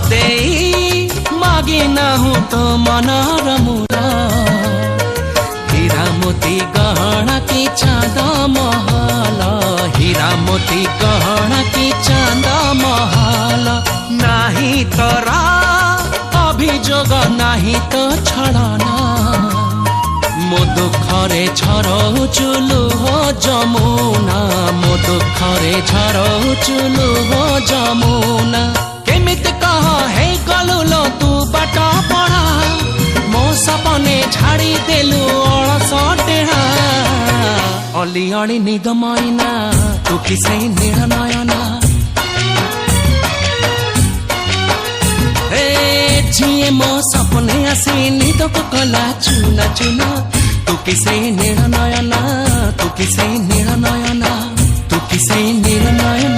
देई मागी नाहु तो मनर मूल हीरा मोती गहना की चांद महल हीरा मोती गहना की चांद महल नाही तोरा अभियोग नाही तो छड़ना मो दुखरे झरौचु लुह जमुना मो दुखरे झरौचु लुह जमुना केमिति कह हे गलु लो तू बाट पढ़ा मो सपने झाड़ी देलु अलस टेढ़ा अली अली निद मैना तू किसे नील नयना झिए मो सपने आसी निद को कला चुना चुना तू किसे नील नयना तू किसे नील नयना तू किसे नील नयना।